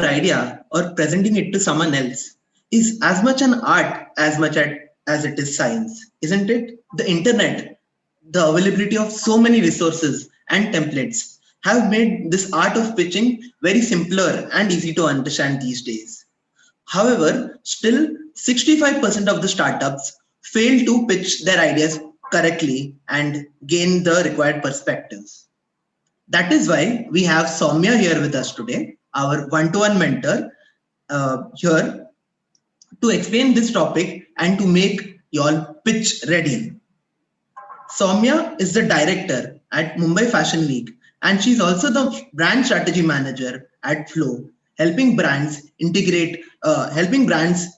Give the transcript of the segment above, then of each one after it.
your idea or presenting it to someone else is as much an art as it is science, isn't it? The internet, the availability of so many resources and templates have made this art of pitching very simpler and easy to understand these days. However, still 65% of the startups fail to pitch their ideas correctly and gain the required perspectives. That is why we have Soumya here with us today, our one-to-one mentor here to explain this topic and to make y'all pitch ready. Soumya is the director at Mumbai Fashion Week, and she's also the brand strategy manager at Flow, helping brands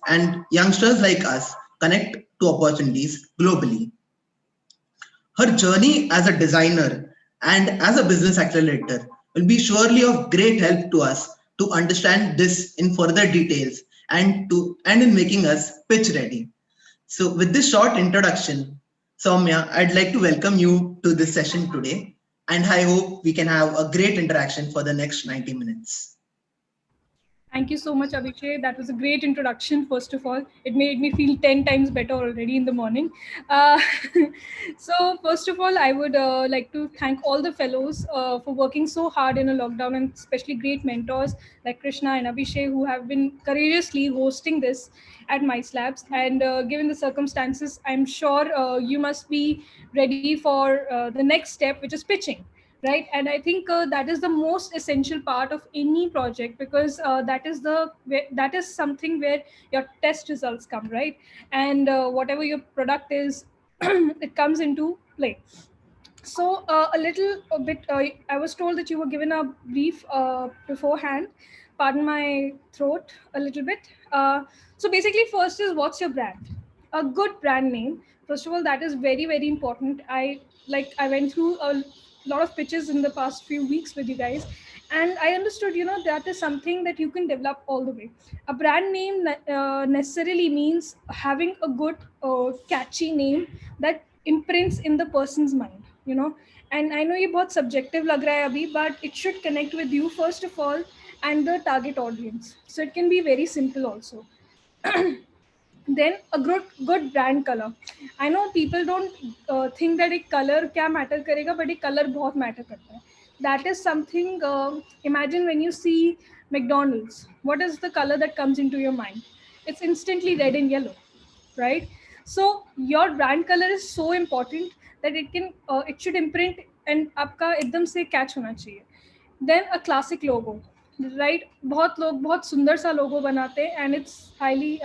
and youngsters like us connect to opportunities globally. Her journey as a designer and as a business accelerator will be surely of great help to us to understand this in further details and in making us pitch ready. So with this short introduction, Soumya, I'd like to welcome you to this session today, and I hope we can have a great interaction for the next 90 minutes. Thank you so much, Abhishek. That was a great introduction, first of all. It made me feel 10 times better already in the morning. Uh, so, first of all, I would like to thank all the fellows for working so hard in a lockdown, and especially great mentors like Krishna and Abhishek, who have been courageously hosting this at Mice Labs. And given the circumstances, I'm sure you must be ready for the next step, which is pitching, right? And I think that is the most essential part of any project, because that is something where your test results come, right? And whatever your product is, it comes into play. So a bit I was told that you were given a brief beforehand. Pardon my throat a little bit. So basically, first is, what's your brand? A good brand name, first of all, that is very very important. I went through a lot of pitches in the past few weeks with you guys, and I understood, that is something that you can develop all the way. A brand name necessarily means having a good catchy name that imprints in the person's mind, and I know ये बहुत subjective लग रहा है अभी, but it should connect with you first of all and the target audience, so it can be very simple also. Then a good brand color. I know people don't think that एक color क्या matter करेगा, but एक color बहुत matter करता है. That is something, imagine when you see McDonald's, what is the color that comes into your mind? It's instantly red and yellow, right? So your brand color is so important that it should imprint and आपका एकदम से catch होना चाहिए. Then a classic logo, right? बहुत लोग बहुत सुंदर सा logo बनाते हैं, and it's highly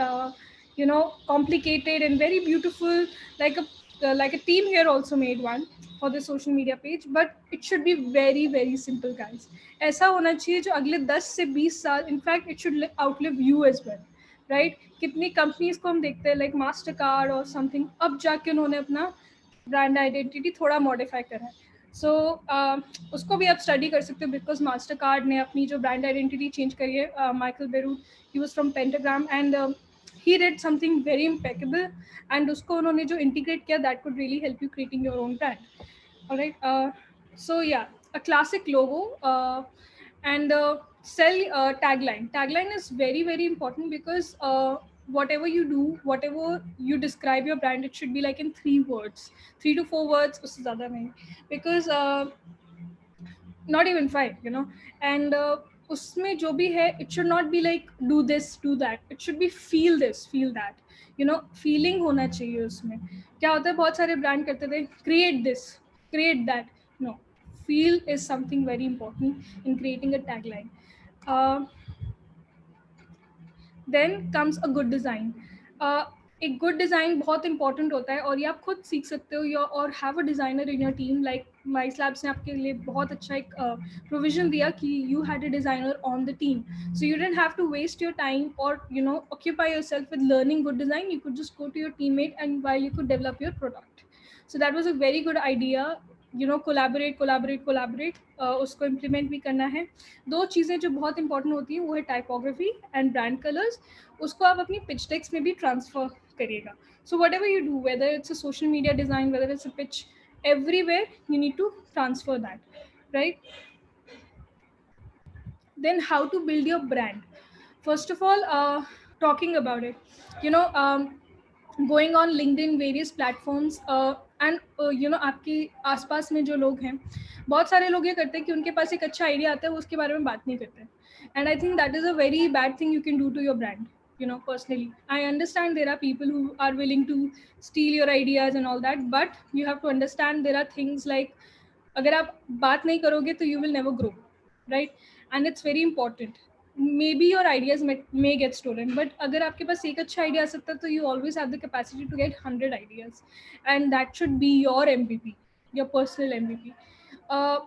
complicated and very beautiful, like a team here also made one for the social media page, but it should be very very simple, guys. ऐसा होना चाहिए जो अगले 10 से 20 साल, in fact it should outlive you as well, right? कितनी companies को हम देखते हैं, लाइक मास्टर कार्ड और समथिंग, अब जाके उन्होंने अपना ब्रांड आइडेंटिटी थोड़ा मॉडिफाई करा है. सो उसको भी आप स्टडी कर सकते हो, बिकॉज मास्टर कार्ड ने अपनी जो ब्रांड आइडेंटिटी चेंज करी है. Michael Beirut, he was from pentagram, and he did something very impeccable, and उसको उन्होंने जो integrate किया, that could really help you creating your own brand. All right. So yeah, a classic logo, and sell tagline is very very important, because whatever you do, whatever you describe your brand, it should be like in 3 words, 3 to 4 words, उससे ज़्यादा नहीं, because not even 5, and उसमें जो भी है, it should not be like do this do that, it should be feel this feel that, feeling होना चाहिए उसमें. क्या होता है, बहुत सारे ब्रांड करते थे create this create that. No, feel is something very important in creating a tagline. uh, then comes a good design. एक गुड डिज़ाइन बहुत इंपॉर्टेंट होता है, और ये आप खुद सीख सकते हो, या और have a designer in your team. Like Mice Labs ने आपके लिए बहुत अच्छा एक प्रोविजन दिया कि you had a designer on the team, so you don't have to waste your time और occupy yourself with learning good design. You could just go to your teammate and while you could develop your product. So that was a very good idea. Collaborate, उसको implement भी करना है. 2 चीज़ें जो बहुत important होती हैं, वो है टाइपोग्राफी एंड ब्रांड कलर्स. उसको आप अपनी पिच टेक्स्ट में भी ट्रांसफर करिएगा. So what ever you do, whether it's a social media design, whether it's a pitch, everywhere you need to transfer that, right? Then how to build your brand. First of all, talking about it, you know, going on LinkedIn, various platforms, and आपके आसपास में जो लोग हैं, बहुत सारे लोग ये करते हैं कि उनके पास एक अच्छा आइडिया आता है, वो उसके बारे में बात नहीं करते. And I think that is a very bad thing you can do to your brand. Personally, I understand there are people who are willing to steal your ideas and all that, but you have to understand there are things like, अगर आप बात नहीं करोगे तो you will never grow, right? And it's very important. Maybe your ideas may get stolen, but अगर आपके पास एक अच्छा idea आ सकता है तो you always have the capacity to get 100 ideas, and that should be your MVP, your personal MVP. uh,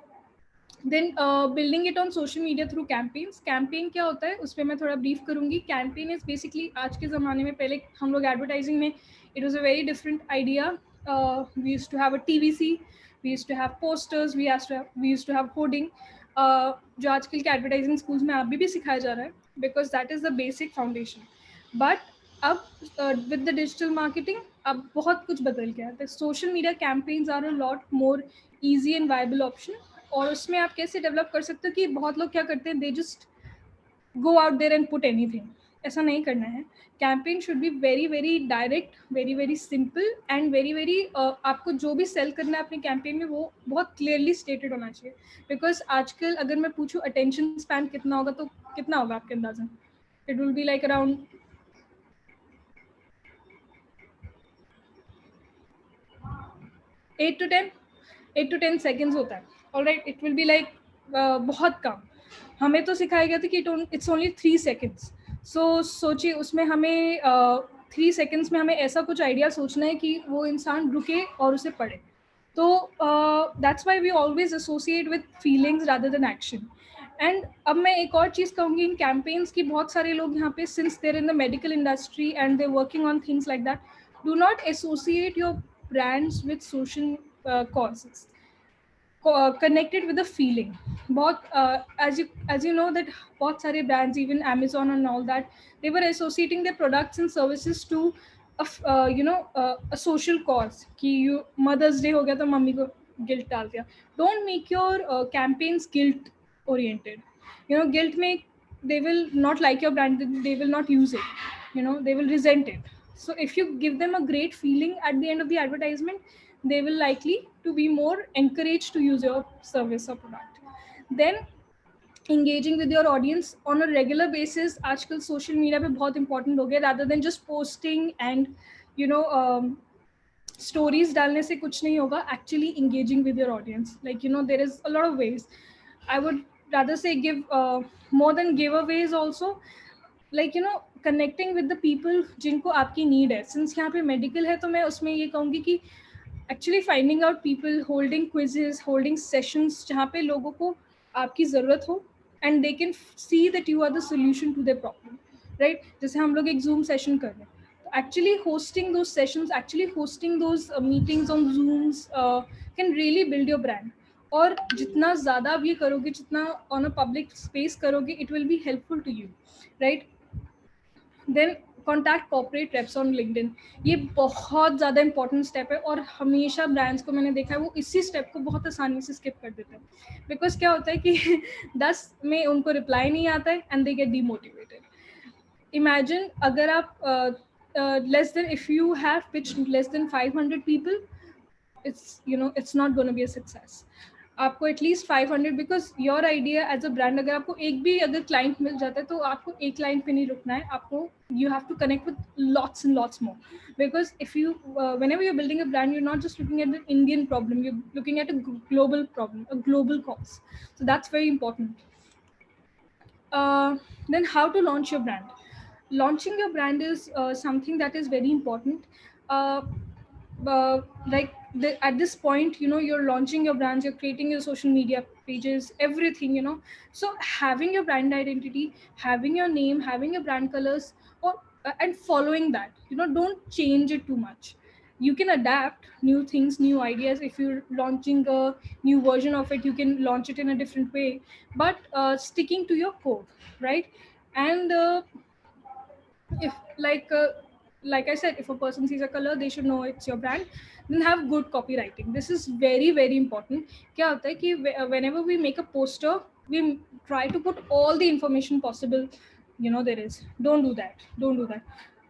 then building it on social media through campaigns. Campaign क्या होता है उस पर मैं थोड़ा ब्रीफ करूंगी. कैंपेन इज बेसिकली, आज के ज़माने में, पहले हम लोग एडवर्टाइजिंग में it was a very different idea. We used to have a TVC, we used to have posters, we used to have hoarding, जो आजकल के एडवर्टाइजिंग स्कूल्स में अभी भी सिखाया जा रहा है, because that is the basic foundation. But अब विद द डिजिटल मार्केटिंग अब बहुत कुछ बदल गया है. Social media campaigns are a lot more easy and viable option. और उसमें आप कैसे डेवलप कर सकते हो कि बहुत लोग क्या करते हैं, they just go out there and put anything. ऐसा नहीं करना है. Campaign should be very very direct, very very simple, and very very, आपको जो भी सेल करना है अपने कैंपेन में वो बहुत क्लियरली स्टेटेड होना चाहिए. बिकॉज आजकल अगर मैं पूछूँ अटेंशन स्पैन कितना होगा, तो कितना होगा आपके अंदाजा? It will be like around 8 to 10 seconds होता है. Alright, it will be like बहुत कम. हमें तो सिखाया गया था कि इट्स ओनली 3 सेकेंड्स. सो सोचिए उसमें हमें 3 सेकेंड्स में हमें ऐसा कुछ आइडिया सोचना है कि वो इंसान रुके और उसे पढ़े. तो that's why we always associate with feelings rather than action. And अब मैं एक और चीज़ कहूँगी इन कैंपेन्स की, बहुत सारे लोग यहाँ पे, since there in the medical industry and they working on things like that, do not associate your brands with social causes. Connected with the feeling. बहुत as you know that बहुत सारे brands, even Amazon and all that, they were associating their products and services to a social cause. कि you Mother's Day हो गया तो mummy को guilt डाल दिया. Don't make your campaigns guilt oriented. Guilt make, they will not like your brand, they will not use it. They will resent it. So if you give them a great feeling at the end of the advertisement, they will likely to be more encouraged to use your service or product. Then engaging with your audience on a regular basis, आजकल social media पे बहुत important हो गया. Rather than just posting and stories डालने से कुछ नहीं होगा. Actually engaging with your audience, like there is a lot of ways. I would rather say give more than giveaways also, like connecting with the people जिनको आपकी need है. Since यहाँ पे medical है तो मैं उसमें ये कहूँगी कि actually finding out people, holding quizzes, holding sessions जहाँ पे लोगों को आपकी ज़रूरत हो, and they can see that you are the solution to their problem, right? जैसे हम लोग एक Zoom session कर रहे हैं, तो actually hosting those sessions, actually hosting those meetings on Zooms can really build your brand. और जितना ज़्यादा आप ये करोगे, जितना on a public space करोगे, it will be helpful to you, right? Then contact corporate reps on LinkedIn. ये बहुत ज़्यादा इंपॉर्टेंट स्टेप है, और हमेशा ब्रांड्स को मैंने देखा है वो इसी स्टेप को बहुत आसानी से स्किप कर देते हैं. बिकॉज क्या होता है कि 10 में उनको रिप्लाई नहीं आता है and they get demotivated. Imagine अगर आप less than, if you have pitched less than 500 people, it's not going to be a success. आपको at least 500, because your idea as a brand, अगर आपको एक भी अगर क्लाइंट मिल जाता है तो आपको एक क्लाइंट पे नहीं रुकना है. आपको you have to connect with lots and lots more. Because if you whenever you're building a brand, you're not just looking at the Indian problem, you're looking at a global problem, a global cause. So that's very important. Then how to launch your brand. Launching your brand is something that is very important. uh, like at this point, you're launching your brands, you're creating your social media pages, everything, so having your brand identity, having your name, having your brand colors, or and following that, don't change it too much. You can adapt new things, new ideas. If you're launching a new version of it, you can launch it in a different way, but sticking to your core, right? And if like like I said, if a person sees a color, they should know it's your brand. Then have good copywriting. This is very very important. क्या होता है कि whenever we make a poster, we try to put all the information possible. There is. Don't do that. Don't do that.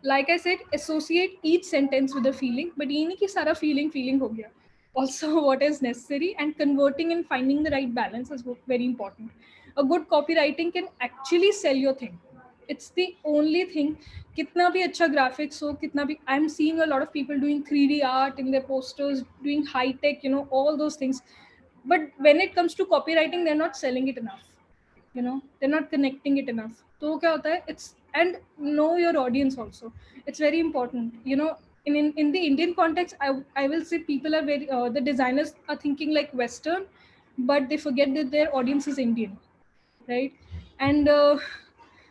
Like I said, associate each sentence with a feeling, but ये नहीं कि सारा feeling हो गया. Also, what is necessary and converting and finding the right balance is very important. A good copywriting can actually sell your thing. It's the only thing. कितना भी अच्छा graphics हो, कितना भी, I'm seeing a lot of people doing 3D art in their posters, doing high tech, all those things. But when it comes to copywriting, they're not selling it enough. They're not connecting it enough. तो क्या होता है? It's, and know your audience also. It's very important. In the Indian context, I will say people are very the designers are thinking like Western, but they forget that their audience is Indian, right? And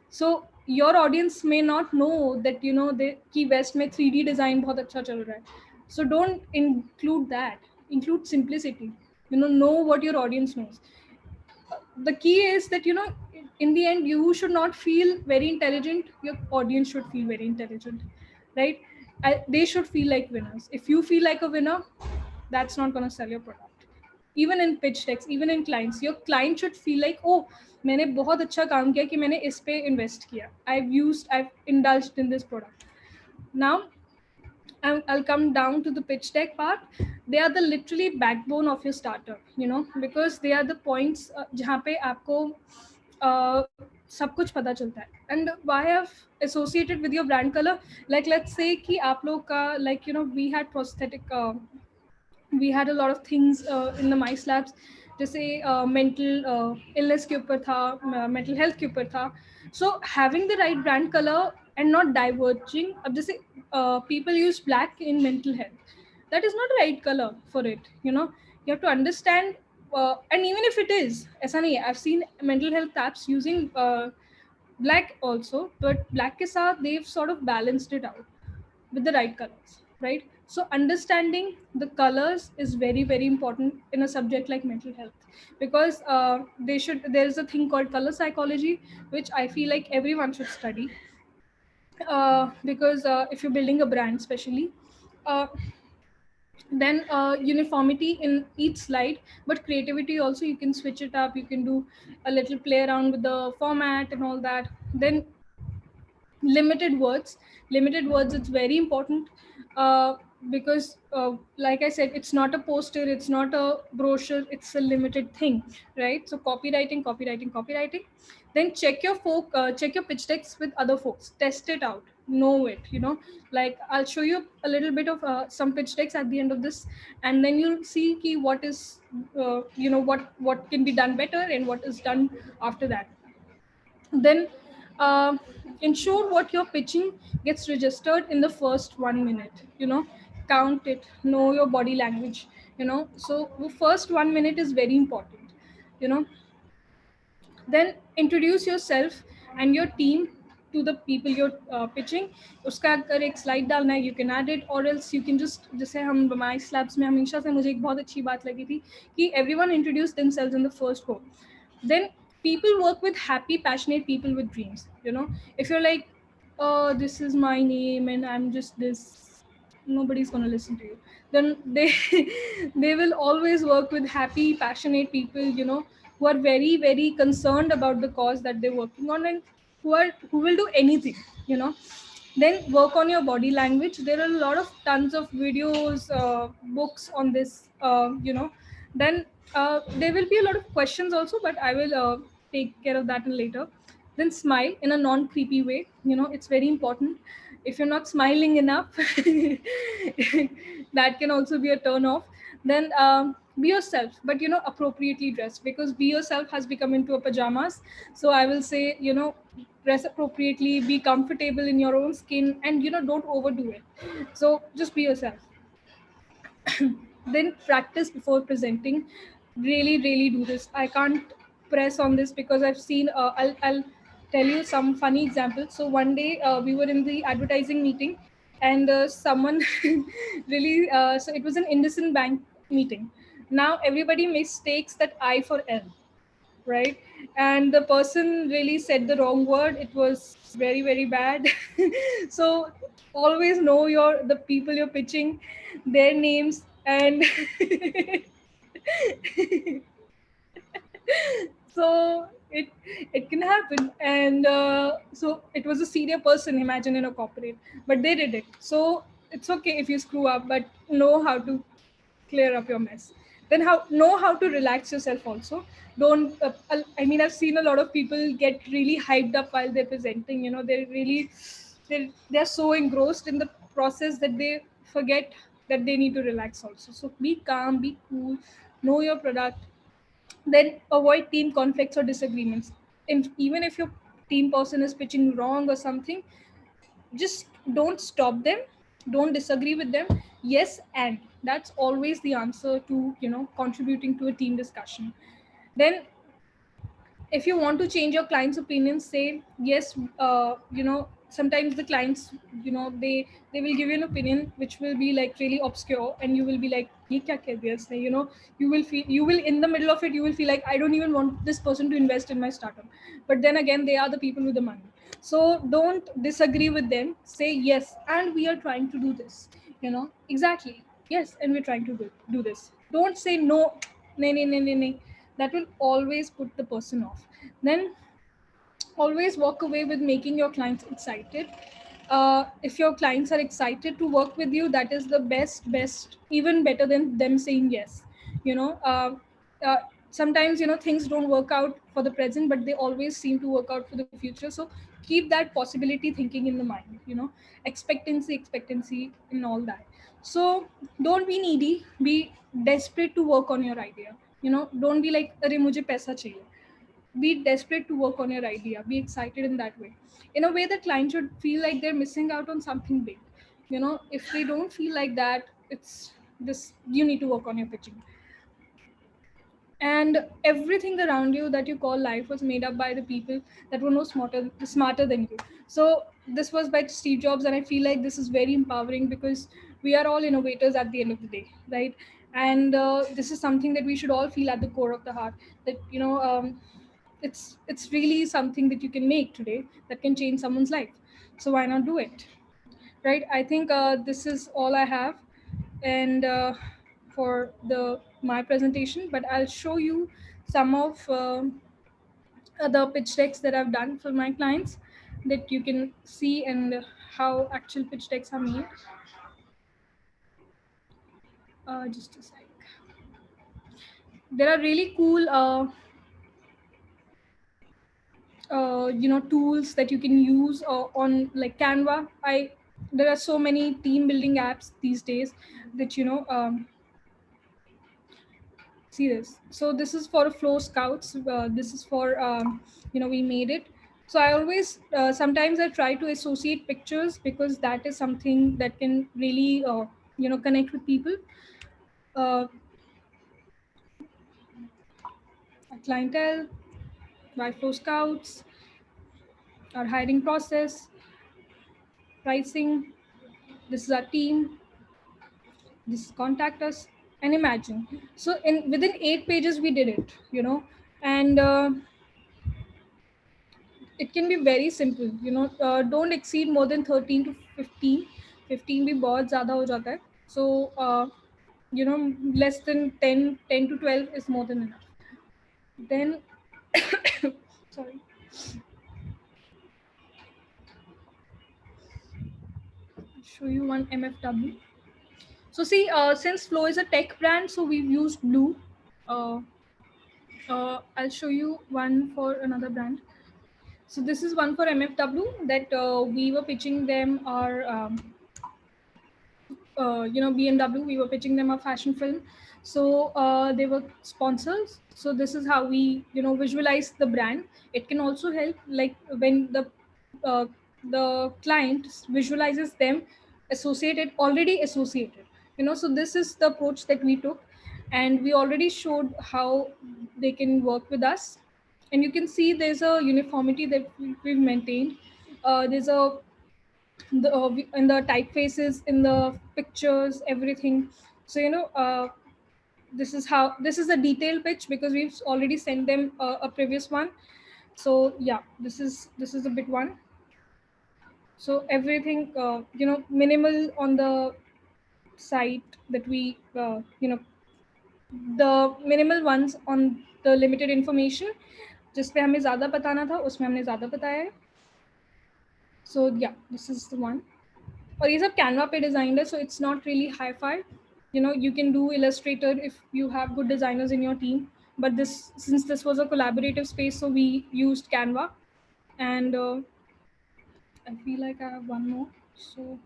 so your audience may not know that the कि West में 3D design बहुत अच्छा चल रहा है. So don't include that. Include simplicity. Know what your audience knows. The key is that in the end you should not feel very intelligent. Your audience should feel very intelligent, right? They should feel like winners. If you feel like a winner, that's not going to sell your product. Even in pitch decks, even in clients, your client should feel like, oh, मैंने बहुत अच्छा काम किया कि मैंने इस पे invest किया. I've indulged in this product. Now I'll come down to the pitch deck part. They are the literally backbone of your starter, because they are the points जहाँ पे आपको सब कुछ पता चलता है. And why I've associated with your brand color, like let's say कि आप लोग का, like we had prosthetic, we had a lot of things in the mice labs. जैसे mental illness के ऊपर था, mental health के ऊपर था. So having the right brand color and not diverging. अब जैसे people use black in mental health, that is not the right color for it. You have to understand, and even if it is ऐसा नहीं है, I've seen mental health apps using black also, but black के साथ they've sort of balanced it out with the right colors, right? So understanding the colors is very very important in a subject like mental health, because there's a thing called color psychology, which I feel like everyone should study, because if you're building a brand especially, uh, then uniformity in each slide, but creativity also. You can switch it up, you can do a little play around with the format and all that. Then limited words, it's very important, because like I said, it's not a poster, it's not a brochure, it's a limited thing, right? So copywriting. Then check your pitch decks with other folks, test it out, know it, like I'll show you a little bit of some pitch decks at the end of this, and then you'll see key what is what can be done better and what is done after that. Then uh, ensure what you're pitching gets registered in the first 1 minute. Count it, know your body language. So the first 1 minute is very important. you know then introduce yourself and your team to the people you're pitching. उसका अगर एक slide डालना है, you can add it, or else you can just, जैसे हम हमारे slabs में हमेशा से मुझे एक बहुत अच्छी बात लगी थी कि everyone introduce themselves in the first go. Then people work with happy passionate people with dreams. If you're like, oh, this is my name and I'm just this, nobody's going to listen to you. Then they they will always work with happy passionate people, who are very very concerned about the cause that they're working on, and who will do anything. Then work on your body language. There are a lot of tons of videos, books on this. Then there will be a lot of questions also, but I will take care of that in later. Then smile in a non creepy way. It's very important. If you're not smiling enough, that can also be a turn off. Then be yourself, but appropriately dressed, because be yourself has become into a pajamas. So I will say, dress appropriately, be comfortable in your own skin, and don't overdo it. So just be yourself. Then practice before presenting. Really really do this. I can't press on this because I've seen, I'll tell you some funny examples. So one day we were in the advertising meeting, and someone really, so it was an IndusInd Bank meeting. Now everybody mistakes that I for L, right? And the person really said the wrong word. It was very, very bad. So always know the people you're pitching, their names, and so it can happen. And so it was a senior person, imagine, in a corporate, but they did it. So it's okay if you screw up, but know how to clear up your mess. Then know how to relax yourself also. Don't I mean, I've seen a lot of people get really hyped up while they're presenting. They're so engrossed in the process that they forget that they need to relax also. So be calm, be cool, know your product. Then avoid team conflicts or disagreements. Even if your team person is pitching wrong or something, just don't stop them, don't disagree with them. Yes, and that's always the answer to contributing to a team discussion. Then if you want to change your client's opinion, say yes. Sometimes the clients, they will give you an opinion which will be like really obscure, and you will be like, ye kya keh diya isne? You will in the middle of it, you will feel like, I don't even want this person to invest in my startup. But then again, they are the people with the money. So don't disagree with them, say yes, and we are trying to do this. Exactly. Yes, and we're trying to do this. Don't say no. Nay, nay, nay, nay, nay. That will always put the person off. Then always walk away with making your clients excited. If your clients are excited to work with you, that is the best, even better than them saying yes. you know uh, uh, Sometimes things don't work out for the present, but they always seem to work out for the future. So keep that possibility thinking in the mind. Expectancy and all that. So don't be needy, be desperate to work on your idea. Don't be like, "Arey, mujhe paisa chahiye." Be desperate to work on your idea, be excited in that way. In a way, the client should feel like they're missing out on something big. If they don't feel like that, it's this, you need to work on your pitching. And everything around you that you call life was made up by the people that were no smarter than you. So this was by Steve Jobs, and I feel like this is very empowering, because we are all innovators at the end of the day, right? And this is something that we should all feel at the core of the heart, that it's really something that you can make today that can change someone's life. So why not do it, right? I think this is all I have, and for the my presentation. But I'll show you some of the pitch decks that I've done for my clients, that you can see, and how actual pitch decks are made. Just a sec. There are really cool tools that you can use on like Canva. There are so many team building apps these days that see this. So this is for Flow Scouts. This is for we made it. So I always sometimes I try to associate pictures, because that is something that can really connect with people. uh, Clientele, why Flow Scouts, our hiring process, pricing. This is our team. This is contact us, and imagine. So in within 8 pages we did it. And it can be very simple. Don't exceed more than 13 to 15. 15 भी बहुत ज़्यादा हो जाता है. So less than 10 to 12 is more than enough. Then sorry, I'll show you one MFW. So see, since Flow is a tech brand, so we've used Blue. uh, I'll show you one for another brand. So this is one for MFW that we were pitching them our BMW. We were pitching them a fashion film. So they were sponsors. So this is how we visualize the brand. It can also help, like when uh, the client visualizes them already associated. So this is the approach that we took, and we already showed how they can work with us. And you can see there's a uniformity that we've maintained. There's a in the typefaces, in the pictures, everything. So this is a detailed pitch because we've already sent them a previous one. So yeah, this is a bit one. So everything, minimal on the site that we, the minimal ones on the limited information जिस पे हमें ज़्यादा बताना था उसमें हमने ज़्यादा बताया है. So yeah, this is the one. और ये सब Canva पे designed है, so it's not really hi-fi. You can do Illustrator if you have good designers in your team. But since this was a collaborative space, so we used Canva. And I feel like I have one more. So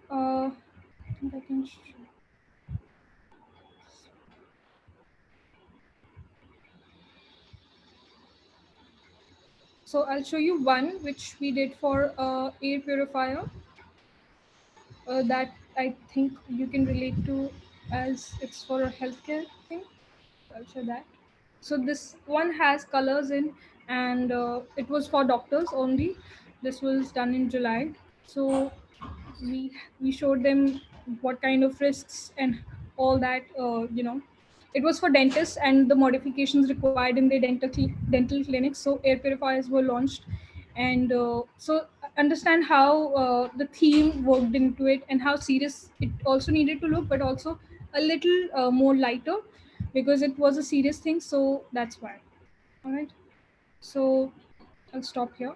I think I can show. So I'll show you one which we did for air purifier that I think you can relate to as it's for a healthcare thing. I'll show that. So this one has colors in, and it was for doctors only. This was done in July. So we showed them what kind of risks and all that. It was for dentists and the modifications required in the dental clinics. So air purifiers were launched, and so understand how the theme worked into it and how serious it also needed to look, but also a little more lighter because it was a serious thing. So that's why. All right. So I'll stop here.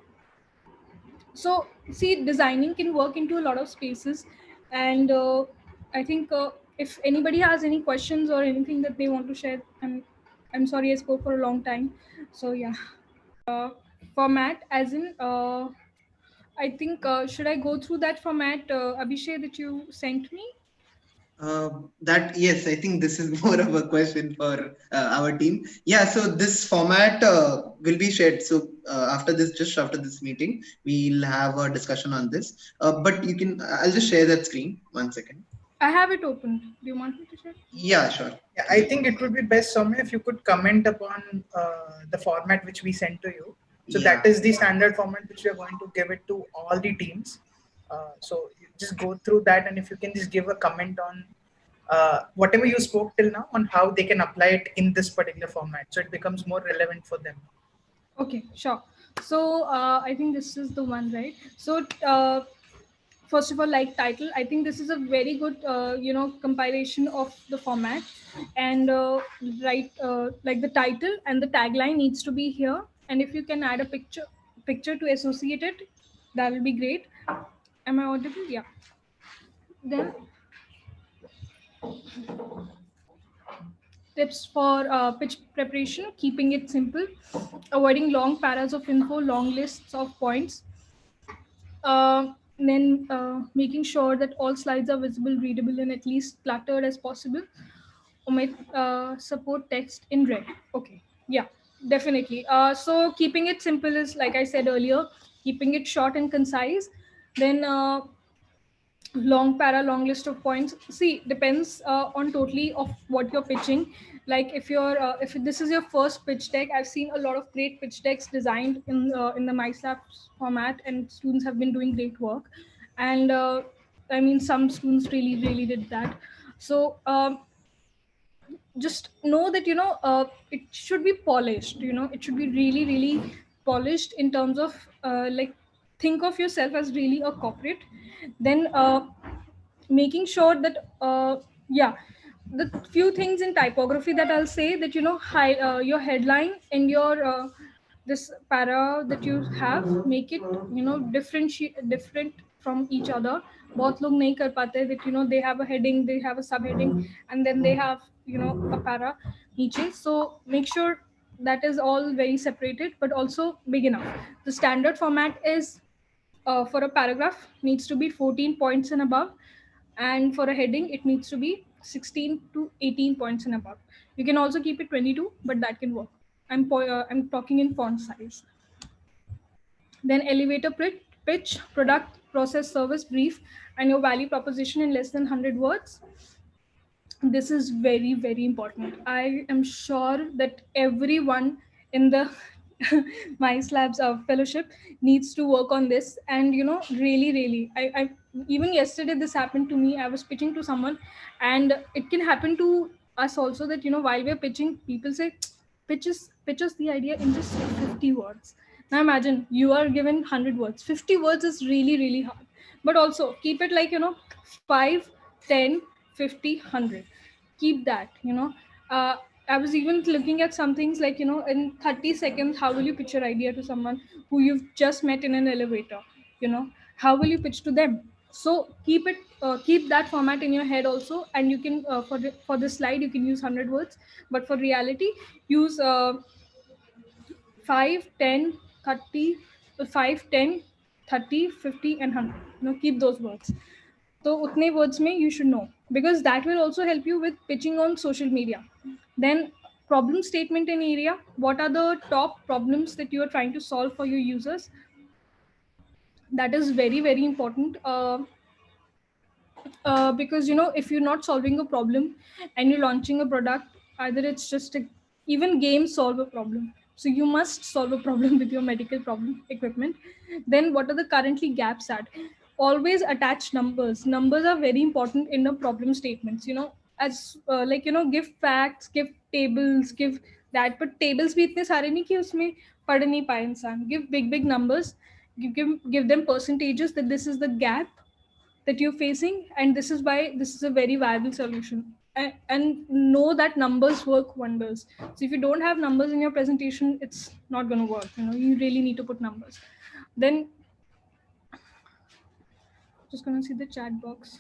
So see, designing can work into a lot of spaces, and I think if anybody has any questions or anything that they want to share, I'm sorry I spoke for a long time. So yeah, format as in I think should I go through that format, Abhishek, that you sent me? That yes, I think this is more of a question for our team. Yeah, so this format will be shared. So after this, just after this meeting, we'll have a discussion on this. But you can, I'll just share that screen. 1 second. I have it open. Do you want me to share? Yeah, sure. Yeah, I think it would be best, Soumya, if you could comment upon the format which we sent to you. So Yeah. that is the standard format which we are going to give it to all the teams. So you just go through that, and if you can just give a comment on whatever you spoke till now on how they can apply it in this particular format, so it becomes more relevant for them. Okay, sure. So I think this is the one, right? So first of all, like title, I think this is a very good compilation of the format, and like the title and the tagline needs to be here, and if you can add a picture to associate it, that will be great. Am I audible? Yeah. Then tips for pitch preparation: keeping it simple, avoiding long paras of info, long lists of points. Then making sure that all slides are visible, readable, and at least cluttered as possible. Omit support text in red. Okay, yeah, definitely. So keeping it simple is, like I said earlier, keeping it short and concise. Then long para, long list of points. See, depends on totally of what you're pitching. Like if this is your first pitch deck, I've seen a lot of great pitch decks designed in the MySlabs format, and students have been doing great work. And I mean, some students really did that. So just know that it should be polished. It should be really polished in terms of like, think of yourself as really a corporate. Then making sure that yeah, the few things in typography that I'll say, that your headline and your this para that you have, make it different from each other. बहुत लोग नहीं कर पाते that they have a heading, they have a subheading, and then they have a para niche. So make sure that is all very separated, but also big enough. The standard format is for a paragraph needs to be 14 points and above, and for a heading it needs to be 16 to 18 points and above. You can also keep it 22, but that can work. I'm talking in font size. Then elevator pitch, product, process, service, brief, and your value proposition in less than 100 words. This is very important. I am sure that everyone in the MySlabs fellowship needs to work on this, and really even yesterday this happened to me. I was pitching to someone, and it can happen to us also, that while we're pitching, people say pitch us the idea in just 50 words. Now imagine you are given 100 words. 50 words is really really hard. But also keep it like 5, 10, 50, 100. Keep that. uh, I was even looking at some things like, in 30 seconds, how will you pitch your idea to someone who you've just met in an elevator? How will you pitch to them? So keep that format in your head also, and you can, for this slide you can use 100 words, but for reality use 5, 10, 30, 5, 10, 30, 50, and 100. Keep those words. So utne words mein you should know, because that will also help you with pitching on social media. Then problem statement in area. What are the top problems that you are trying to solve for your users? That is very very important. Because if you're not solving a problem and you're launching a product, either it's just even games solve a problem, so you must solve a problem with your medical problem equipment. Then what are the currently gaps at? Always attach numbers are very important in the problem statements. As like give facts, give tables, give that. But tables bhi itne sare nahi ki usme पढ़ नहीं पाए इंसान. Give big numbers. Give them percentages, that this is the gap that you're facing, and this is why this is a very viable solution. And know that numbers work wonders. So if you don't have numbers in your presentation, it's not going to work. You really need to put numbers. Then just going to see the chat box.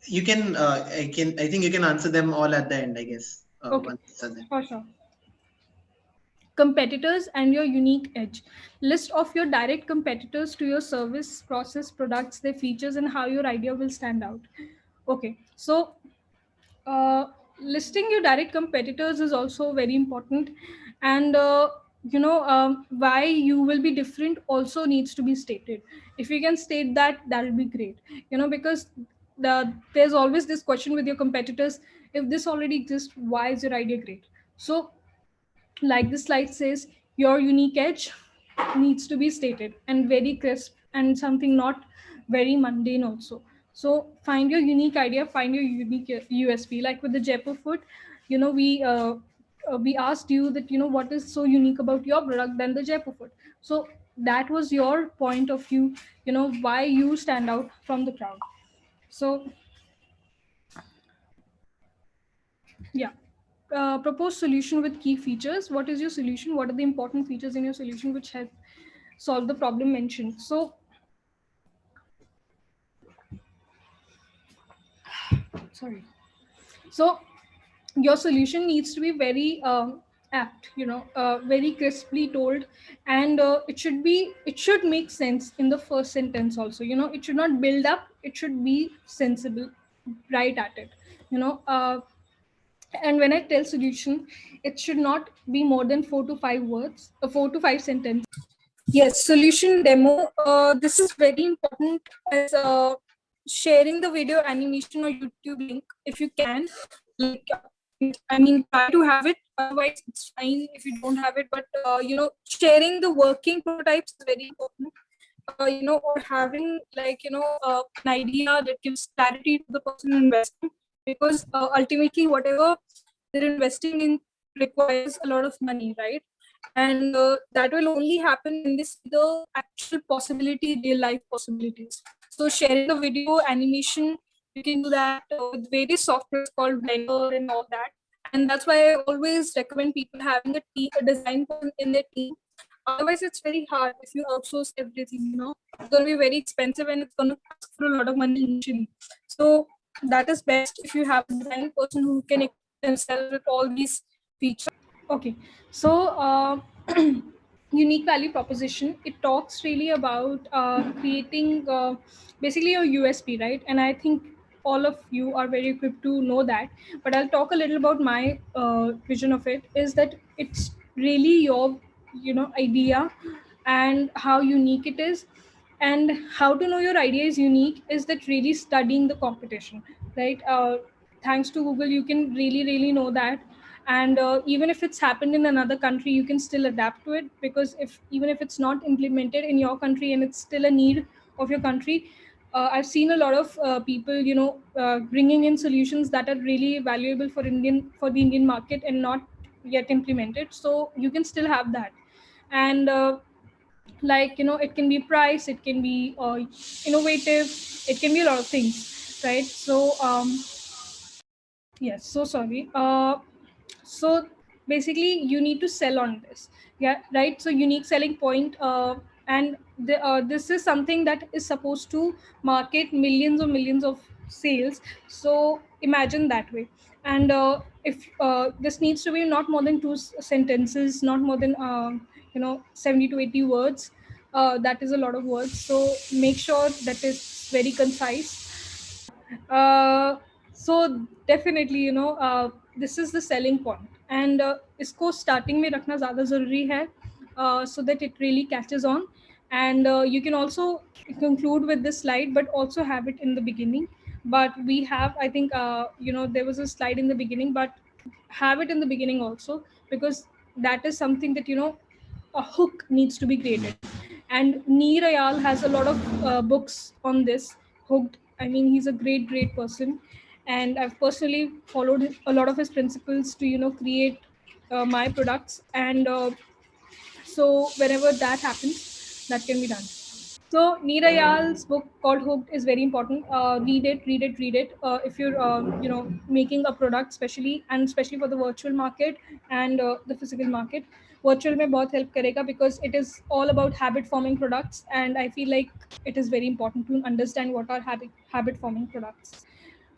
You can, I think you can answer them all at the end, I guess. Okay, once they're there. for sure. Competitors and your unique edge. List of your direct competitors to your service, process, products, their features, and how your idea will stand out. Okay, so uh, listing your direct competitors is also very important. And why you will be different also needs to be stated. If you can state that, that will be great. Because there's always this question with your competitors: if this already exists, why is your idea great? So like the slide says, your unique edge needs to be stated and very crisp, and something not very mundane also. So find your unique idea, find your unique USP. Like with the Jaipur food, we asked you that what is so unique about your product than the Jaipur food. So that was your point of view, why you stand out from the crowd. So yeah. Propose solution with key features. What is your solution? What are the important features in your solution which help solve the problem mentioned? So sorry. So your solution needs to be very apt, very crisply told, and it should make sense in the first sentence also. It should not build up, it should be sensible right at it. And when I tell solution, it should not be more than 4 to 5 words, 4 to 5 sentences. Yes, solution demo. This is very important, as sharing the video animation or YouTube link if you can. Like, I mean, try to have it. Otherwise, it's fine if you don't have it. But sharing the working prototypes is very important. Or having like an idea that gives clarity to the person investing, because ultimately, whatever they're investing in requires a lot of money, right? And that will only happen when they see the actual possibility, real life possibilities. So sharing the video animation, you can do that with various softwares called Blender and all that. And that's why I always recommend people having a design person in their team. Otherwise, it's very hard if you outsource everything. It's going to be very expensive, and it's going to cost for a lot of money initially. So that is best if you have a design person who can equip themselves with all these features. Okay, so unique value proposition. It talks really about creating basically your USP, right? And I think all of you are very equipped to know that. But I'll talk a little about my vision of it. Is that it's really your idea and how unique it is. And how to know your idea is unique is that really studying the competition, right? Thanks to Google, you can really know that. And even if it's happened in another country, you can still adapt to it, because even if it's not implemented in your country and it's still a need of your country. I've seen a lot of people, bringing in solutions that are really valuable for the Indian market and not yet implemented. So you can still have that, and like, it can be price, it can be innovative, it can be a lot of things, right? So yes, so sorry. So basically, you need to sell on this. Yeah, right. So unique selling point, and this is something that is supposed to market millions or millions of sales. So imagine that way. And if this needs to be not more than two sentences, not more than 70 to 80 words. That is a lot of words. So make sure that is very concise. uh, so definitely, this is the selling point, and इसको starting में रखना ज़्यादा ज़रूरी है, so that it really catches on. And you can also conclude with this slide, but also have it in the beginning. But we have, I think, there was a slide in the beginning, but have it in the beginning also, because that is something that, a hook needs to be created. And Neer Ayal has a lot of books on this. Hooked. I mean, he's a great, great person, and I've personally followed a lot of his principles to, create my products. And so whenever that happens, that can be done. So Neerayal's book called Hooked is very important. Read it, read it, read it. If you're, making a product, especially for the virtual market and the physical market, virtual में बहुत help करेगा, because it is all about habit forming products, and I feel like it is very important to understand what are habit forming products.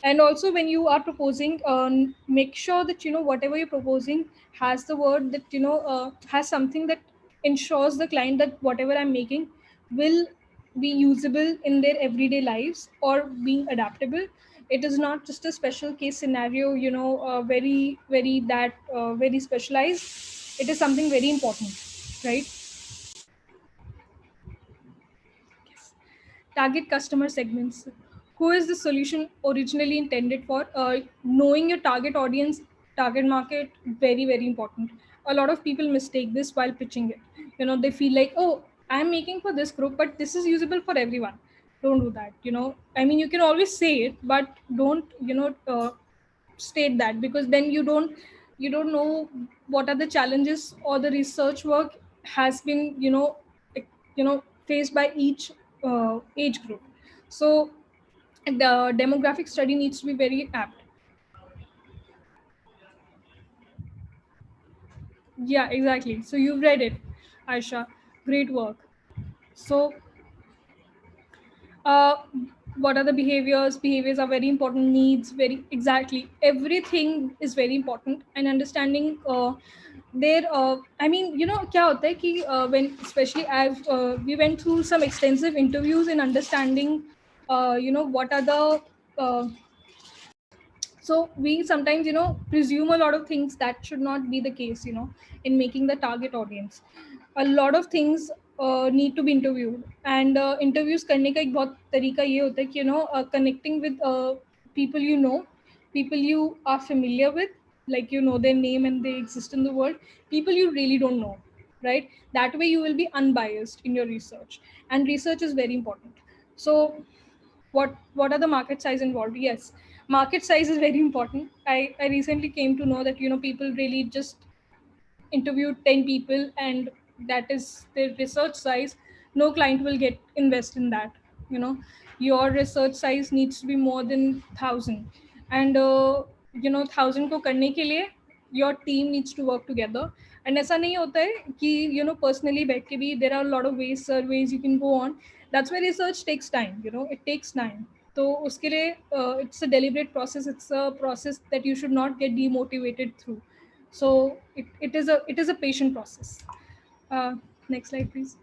And also, when you are proposing, make sure that, whatever you're proposing has the word that, has something that ensures the client that whatever I'm making will be usable in their everyday lives, or being adaptable. It is not just a special case scenario, very, very that very specialized. It is something very important, right? Target customer segments. Who is the solution originally intended for? Knowing your target audience, target market, very, very important. A lot of people mistake this while pitching it. They feel like, oh, I'm making for this group, but this is usable for everyone. Don't do that. I mean, you can always say it, but don't, state that, because then you don't know what are the challenges, or the research work has been, faced by each age group. So the demographic study needs to be very apt. Yeah, exactly. So you've read it, Aisha. Great work. So uh, what are the behaviors are very important. Needs, very exactly, everything is very important. And understanding their I mean, क्या होता है कि when especially I've we went through some extensive interviews in understanding what are the uh, so we sometimes, presume a lot of things that should not be the case, in making the target audience. A lot of things need to be interviewed. And interviews करने का एक बहुत तरीका ये होता है कि, connecting with people, people you are familiar with, like, their name and they exist in the world. People you really don't know, right? That way you will be unbiased in your research, and research is very important. So what are the market size involved? Yes, market size is very important. I recently came to know that, people really just interviewed 10 people, and that is the research size. No client will get invest in that. you know your research size needs to be more than 1,000. And 1,000 को करने के लिए your team needs to work together. And ऐसा नहीं होता है कि, personally बैठ के भी, there are a lot of ways, surveys you can go on. That's why research takes time. It takes time. तो उसके लिए it's a deliberate process. It's a process that you should not get demotivated through. So it is a patient process. Next slide, please.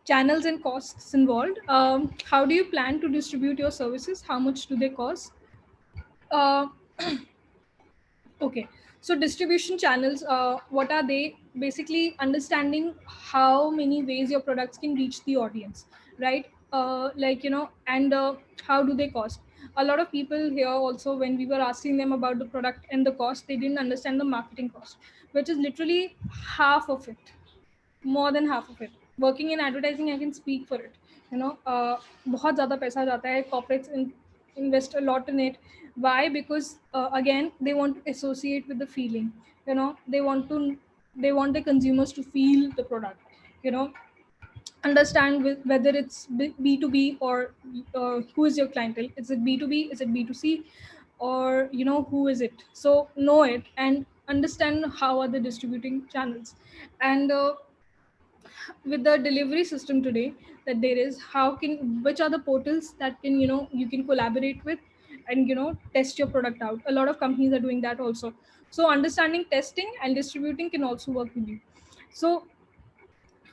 Channels and costs involved. How do you plan to distribute your services? How much do they cost? uh, okay, so distribution channels, what are they? Basically understanding how many ways your products can reach the audience, right? Like, and how do they cost? A lot of people here also, when we were asking them about the product and the cost, they didn't understand the marketing cost, which is literally half of it, more than half of it. working in advertising, I can speak for it. You know, बहुत ज़्यादा पैसा जाता है. Corporates invest a lot in it. Why? Because again, they want to associate with the feeling. You know, they want the consumers to feel the product. You know, understand whether it's B2B or who is your clientele. Is it B2B? Is it B2C? Or you know, who is it? So know it and understand how are the distributing channels. And with the delivery system today that there is, how can, which are the portals that can, you know, you can collaborate with and, you know, test your product out. A lot of companies are doing that also. So understanding testing and distributing can also work with you. So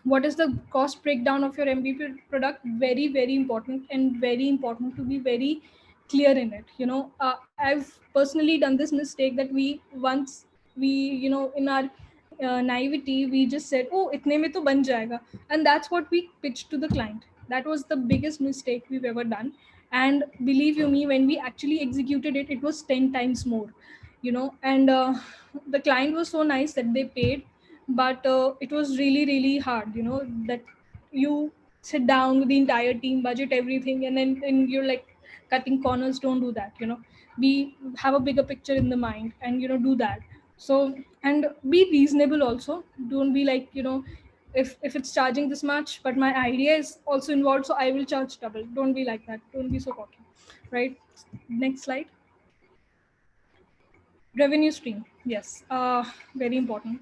what is the cost breakdown of your MVP product? Very, very important, and very important to be very clear in it. You know, I've personally done this mistake that we, you know, in our naivety, we just said, oh, itne mein to ban jayega, and that's what we pitched to the client. That was the biggest mistake we've ever done. And believe you me, when we actually executed it, it was 10 times more. You know, and the client was so nice that they paid, but it was really, really hard. You know, that you sit down with the entire team, budget everything, and then and you're like cutting corners. Don't do that. You know, we have a bigger picture in the mind, and you know, do that. So, and be reasonable also. Don't be like, you know, if it's charging this much but my idea is also involved, so I will charge double. Don't be like that. Don't be so cocky, right? Next slide. Revenue stream, yes, very important.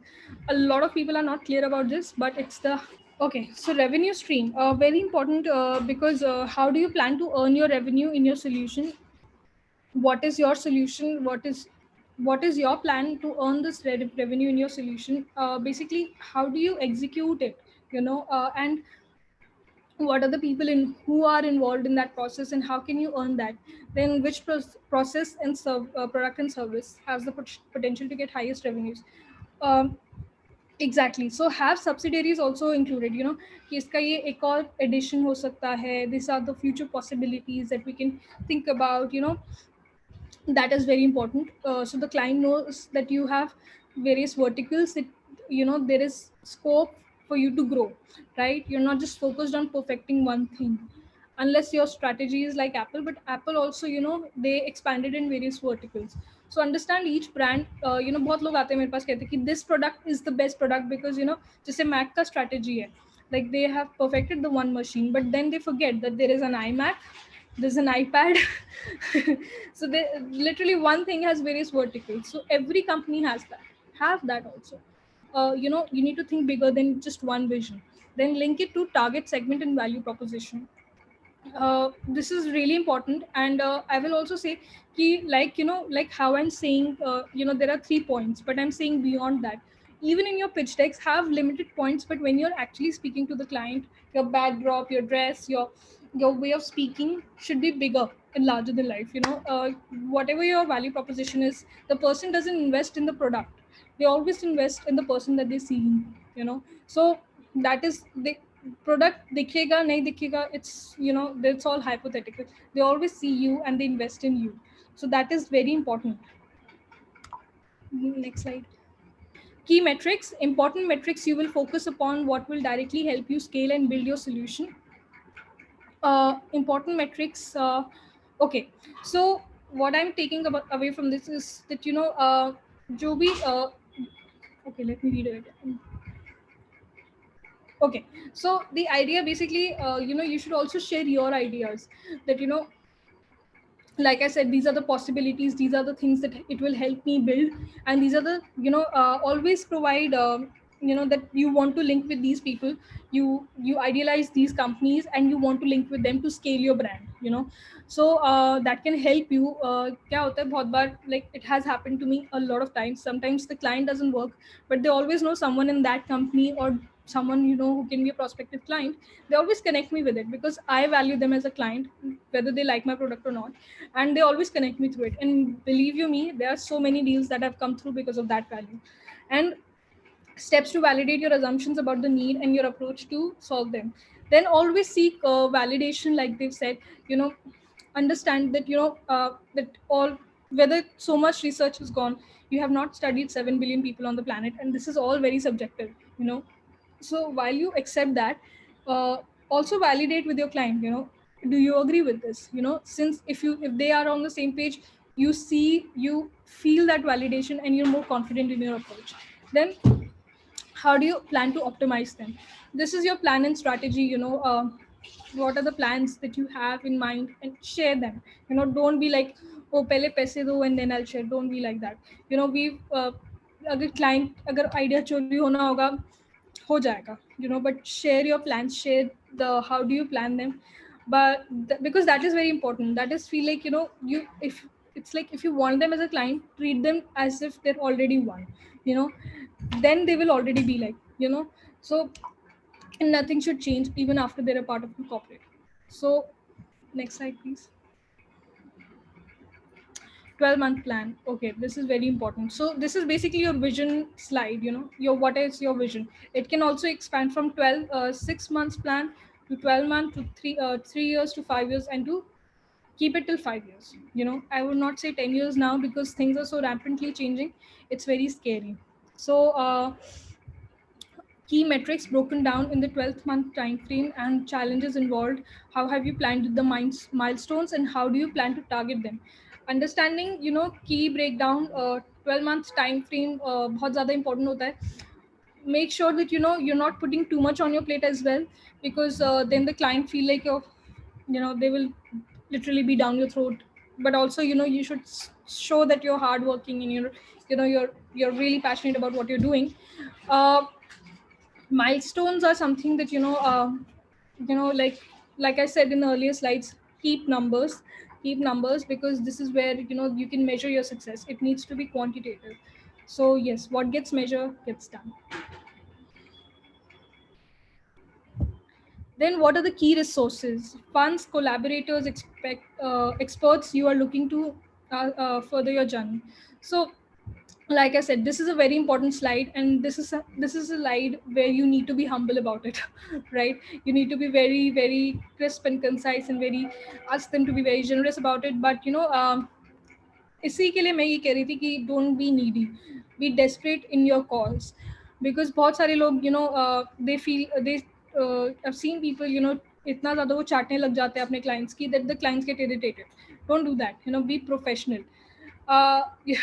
A lot of people are not clear about this, but it's the okay. So revenue stream, very important, because how do you plan to earn your revenue in your solution? What is your solution? What is your plan to earn this revenue in your solution? Basically, how do you execute it? You know, and what are the people in who are involved in that process, and how can you earn that? Then which process and product and service has the potential to get highest revenues? um, exactly. So have subsidiaries also included, you know, कि इसका ये एक और addition हो सकता है. These are the future possibilities that we can think about, you know. That is very important. So the client knows that you have various verticals that, you know, there is scope for you to grow, right? You're not just focused on perfecting one thing, unless your strategy is like Apple. But Apple also, you know, they expanded in various verticals. So understand each brand. You know, बहुत लोग आते हैं मेरे पास कहते हैं कि this product is the best product because, you know, जैसे Mac का strategy है, like they have perfected the one machine, but then they forget that there is an iMac, there's an iPad. So they literally one thing has various verticals. So every company has that. Have that also. You know, you need to think bigger than just one vision. Then link it to target segment and value proposition. This is really important, and I will also say ki, like, you know, like how I'm saying, you know, there are 3 points, but I'm saying beyond that. Even in your pitch decks, have limited points, but when you're actually speaking to the client, your backdrop, your dress, your way of speaking should be bigger and larger than life. You know, whatever your value proposition is, the person doesn't invest in the product, they always invest in the person that they see. You know, so that is the product dikhega nahi dikhega, it's, you know, that's all hypothetical. They always see you and they invest in you. So that is very important. Next slide. Key metrics, important metrics you will focus upon, what will directly help you scale and build your solution. Important metrics, okay. So what I'm taking about away from this is that, you know, jo bhi, okay, let me read it again. Okay, so the idea basically, you know, you should also share your ideas, that, you know, like I said, these are the possibilities, these are the things that it will help me build, and these are the, you know, always provide, you know, that you want to link with these people, you idealize these companies and you want to link with them to scale your brand, you know. So that can help you. Kya hota hai, bahut baar, like it has happened to me a lot of times. Sometimes the client doesn't work, but they always know someone in that company, or someone, you know, who can be a prospective client. They always connect me with it because I value them as a client, whether they like my product or not, and they always connect me through it. And believe you me, there are so many deals that have come through because of that value. And steps to validate your assumptions about the need and your approach to solve them. Then always seek validation, like they've said. You know, understand that, you know, that all, whether so much research has gone, you have not studied 7 billion people on the planet, and this is all very subjective, you know. So while you accept that, also validate with your client, do you agree with this? Since if they are on the same page, you feel that validation and you're more confident in your approach. Then how do you plan to optimize them? This is your plan and strategy. What are the plans that you have in mind, and share them. Don't be like, oh pehle paise do and then I'll share. Don't be like that. We अगर client अगर idea चोरी होना होगा हो जाएगा. But share your plans, share the how do you plan them. But because that is very important, that is feel like, you if it's like if you want them as a client, treat them as if they're already one. you know then they will already be like, so, and nothing should change even after they're a part of the corporate. So next slide please. 12-month plan. Okay, this is very important. So this is basically your vision slide. Your what is your vision. It can also expand from 6 months plan to 12 months to 3 years to 5 years, and to keep it till 5 years. I would not say 10 years now, because things are so rapidly changing. It's very scary. So key metrics broken down in the 12th month time frame and challenges involved. How have you planned the milestones, and how do you plan to target them? Understanding, key breakdown, 12 months time frame बहुत ज़्यादा important होता है. Make sure that you're not putting too much on your plate as well, because then the client feel like they will literally be down your throat. But also, you should show that you're hardworking, and you're really passionate about what you're doing. uh, Milestones are something that, like I said in the earlier slides, keep numbers, because this is where you can measure your success. It needs to be quantitative. So yes, what gets measured gets done. Then what are the key resources, funds, collaborators, experts you are looking to further your journey? So like I said, this is a very important slide, and this is a slide where you need to be humble about it. Right? You need to be very, very crisp and concise, and very ask them to be very generous about it. But इसी के लिए मैं ये कह रही थी कि don't be needy, B desperate in your calls. Because बहुत सारे लोग they feel they I've seen people, इतना ज़्यादा वो चाटने लग जाते हैं अपने clients की, that the clients get irritated. Don't do that. Be professional. Yeah.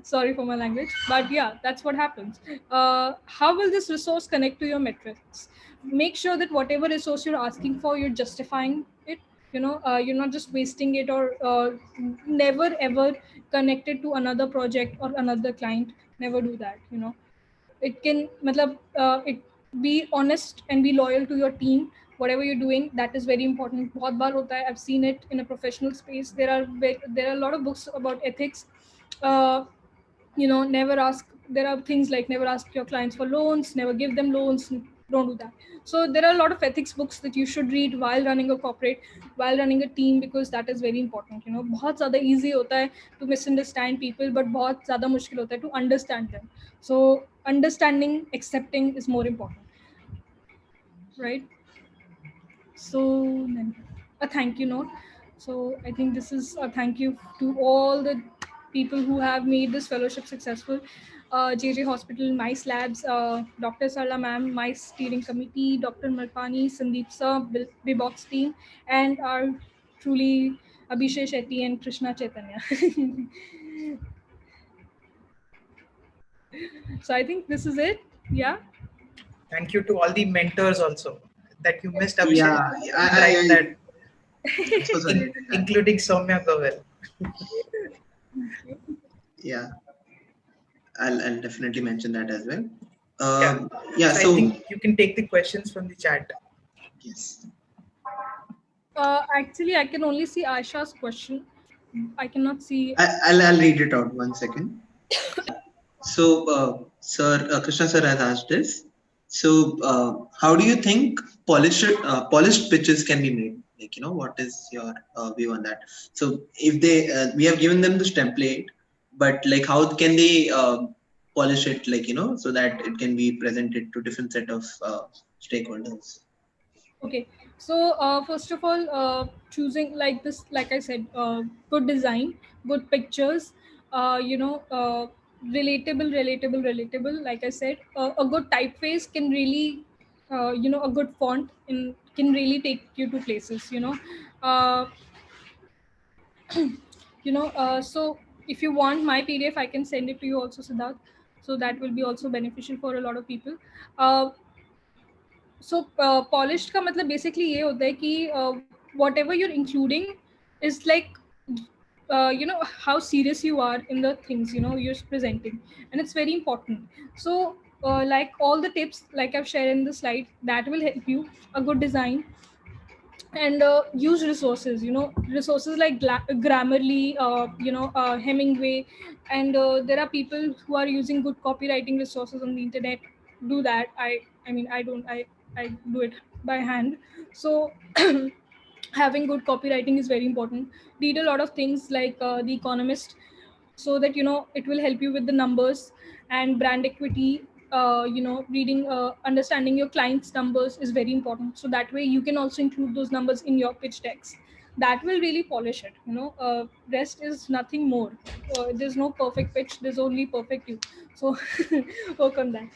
Sorry for my language, but yeah, that's what happens. How will this resource connect to your metrics? Make sure that whatever resource you're asking for, you're justifying it. You're not just wasting it, or never ever connect it to another project or another client. Never do that. It can it be honest and be loyal to your team. Whatever you're doing, that is very important. बहुत बार होता है, I've seen it in a professional space. There are a lot of books about ethics. uh, Never ask. There are things like never ask your clients for loans, never give them loans. Don't do that. So there are a lot of ethics books that you should read while running a corporate, while running a team, because that is very important. बहुत ज़्यादा easy होता है to misunderstand people, but बहुत ज़्यादा मुश्किल होता है to understand them. So understanding, accepting is more important, right? So then a thank you note. So I think this is a thank you to all the people who have made this fellowship successful. JJ Hospital, Mice Labs, Dr. Sarla ma'am, Mice Steering Committee, Dr. Marpani, Sandeep sir, Bibox team, and our truly Abhishek Shetty and Krishna Chaitanya. So I think this is it. Yeah. Thank you to all the mentors also that you missed, Abhishek. Yeah, Right, that so sorry. including Soumya Govel. Yeah, I'll definitely mention that as well. Yeah, So I think you can take the questions from the chat. yes. Actually, I can only see Aisha's question. I cannot see. I'll read it out 1 second. So, Sir Krishna sir has asked this. So, how do you think polished pitches can be made? Like, what is your view on that? So, if we have given them this template, but like, how can they polish it? Like, so that it can be presented to different set of stakeholders. Okay, so first of all, choosing like I said, good design, good pictures, relatable. Like I said, a good typeface can really, a good font can really take you to places. Uh, so if you want my PDF, I can send it to you also, Siddharth. So that will be also beneficial for a lot of people. Uh, so polished का मतलब basically ये होता है कि whatever you're including is like how serious you are in the things you're presenting, and it's very important. So like all the tips like I've shared in the slide, that will help you a good design. And use resources, resources like Grammarly, Hemingway, and there are people who are using good copywriting resources on the internet. Do that. I do it by hand. So having good copywriting is very important. Read a lot of things like The Economist, so that it will help you with the numbers and brand equity. Reading, understanding your clients numbers is very important, so that way you can also include those numbers in your pitch decks. That will really polish it. Rest is nothing more. There's no perfect pitch, there's only perfect you. So work on that.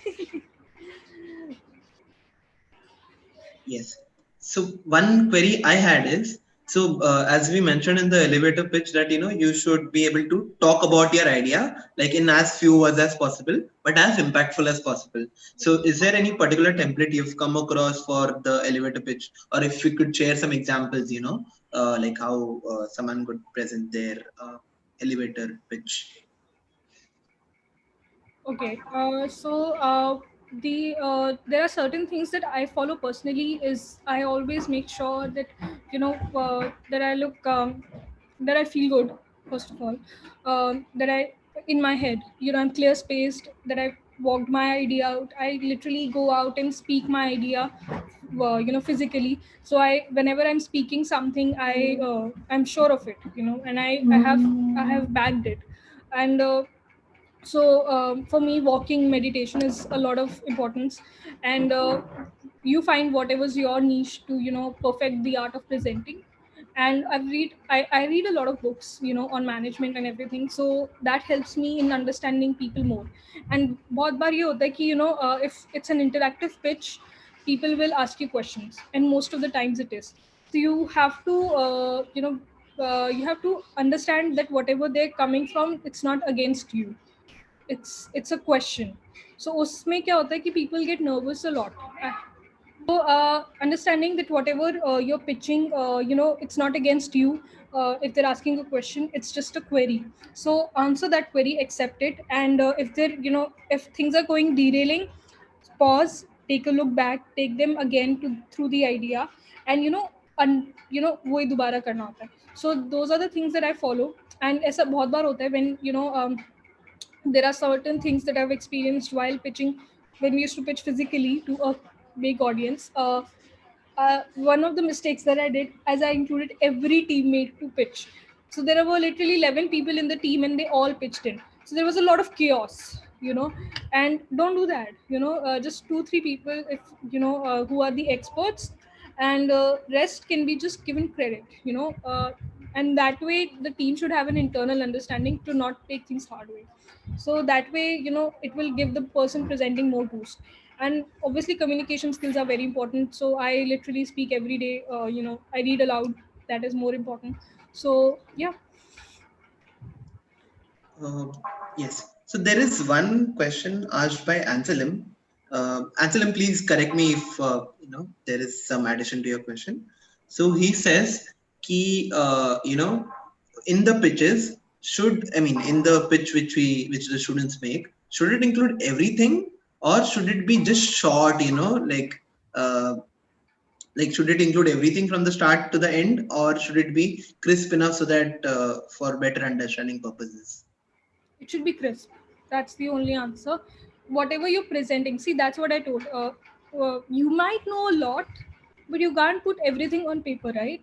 Yes. So one query I had is, so as we mentioned in the elevator pitch that you should be able to talk about your idea like in as few words as possible, but as impactful as possible. So is there any particular template you've come across for the elevator pitch, or if you could share some examples, like how someone could present their elevator pitch? Okay, there are certain things that I follow personally. Is I always make sure that that I look that I feel good, first of all, that I in my head, I'm clear spaced, that I walked my idea out. I literally go out and speak my idea, physically. So whenever I'm speaking something, I'm sure of it, and I have bagged it. And for me, walking meditation is a lot of importance. And you find whatever's your niche to perfect the art of presenting. And I read a lot of books on management and everything, so that helps me in understanding people more. And बहुत बार ये होता है कि if it's an interactive pitch, people will ask you questions, and most of the times it is. So you have to understand that whatever they're coming from, it's not against you, it's a question. So उसमें क्या होता है कि people get nervous a lot. So understanding that whatever you're pitching, it's not against you. If they're asking a question, it's just a query. So answer that query, accept it, and if they're if things are going derailing, pause, take a look back, take them again to through the idea, and वही दोबारा करना होता है. So those are the things that I follow. And ऐसा बहुत बार होता है when there are certain things that I've experienced while pitching, when we used to pitch physically to a big audience. One of the mistakes that I did, as I included every teammate to pitch. So there were literally 11 people in the team, and they all pitched in. So there was a lot of chaos, and don't do that. Just 2-3 people, if who are the experts, and rest can be just given credit. And that way the team should have an internal understanding to not take things hard way. So that way it will give the person presenting more boost. And obviously communication skills are very important, so I literally speak every day. I read aloud, that is more important. So yeah. Uh, yes. So there is one question asked by Anselm. Anselm, please correct me if there is some addition to your question. So he says, "Ki in the pitches in the pitch which the students make, should it include everything, or should it be just short? Like should it include everything from the start to the end, or should it be crisp enough so that for better understanding purposes?" It should be crisp. That's the only answer. Whatever you're presenting, see, that's what I told. You might know a lot, but you can't put everything on paper, right?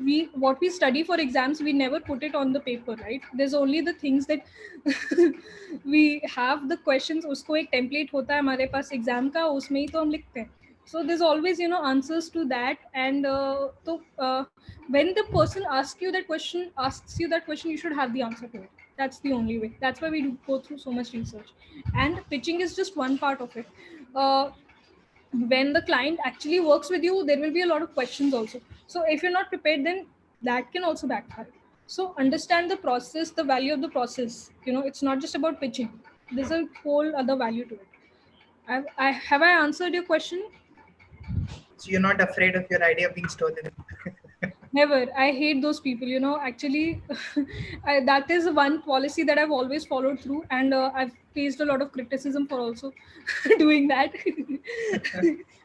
We what we study for exams, we never put it on the paper, right? There's only the things that we have the questions. उसको एक template होता है हमारे पास exam का, उसमें ही तो हम लिखते हैं. So there's always answers to that. And when the person asks you that question, you should have the answer to it. That's the only way. That's why we do go through so much research. And pitching is just one part of it. uh, when the client actually works with you, there will be a lot of questions also. So if you're not prepared, then that can also backfire. So understand the process, the value of the process. It's not just about pitching. There's a whole other value to it. Have I answered your question? So you're not afraid of your idea being stolen. Never. I hate those people. Actually, that is one policy that I've always followed through, and I've faced a lot of criticism for also doing that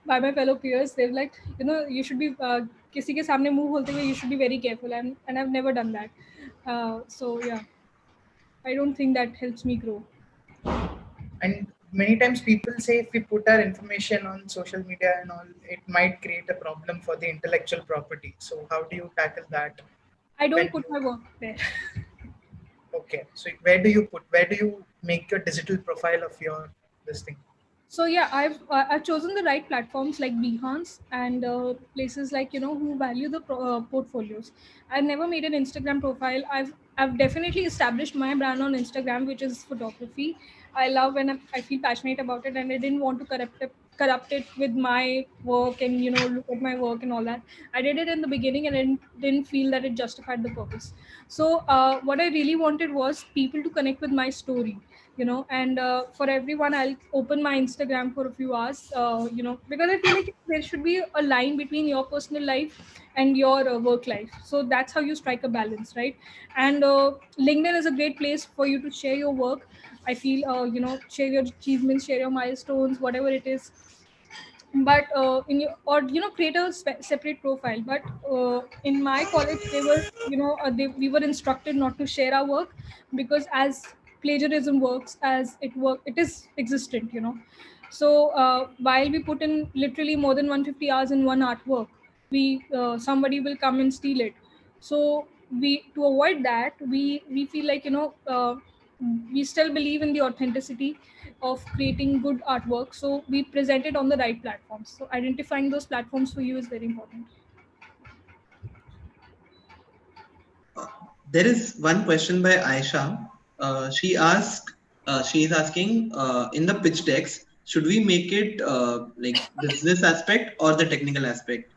by my fellow peers. They're like, you should be किसी के सामने मुंह खोलते हुए, you should be very careful, and I've never done that. So yeah, I don't think that helps me grow. And many times people say if we put our information on social media and all, it might create a problem for the intellectual property. So how do you tackle that? I don't When- put my work there. Okay, so where do you make your digital profile of your this thing? So yeah, I've chosen the right platforms like Behance and places like who value the portfolios. I've never made an Instagram profile. I've definitely established my brand on Instagram, which is photography. I love and I feel passionate about it, and I didn't want to corrupt it with my work and look at my work and all that. I did it in the beginning, and I didn't feel that it justified the purpose. So what I really wanted was people to connect with my story. And for everyone, I'll open my Instagram for a few hours, because I feel like there should be a line between your personal life and your work life. So that's how you strike a balance, right? And LinkedIn is a great place for you to share your work. I feel share your achievements, share your milestones, whatever it is. But in your, or create a separate profile. But in my college, they were we were instructed not to share our work, because as plagiarism works, it is existent. So while we put in literally more than 150 hours in one artwork, we somebody will come and steal it. So we, to avoid that, we feel like we still believe in the authenticity of creating good artwork. So we present it on the right platforms. So identifying those platforms for you is very important. There is one question by Aisha. She is asking, in the pitch decks, should we make it like business aspect or the technical aspect?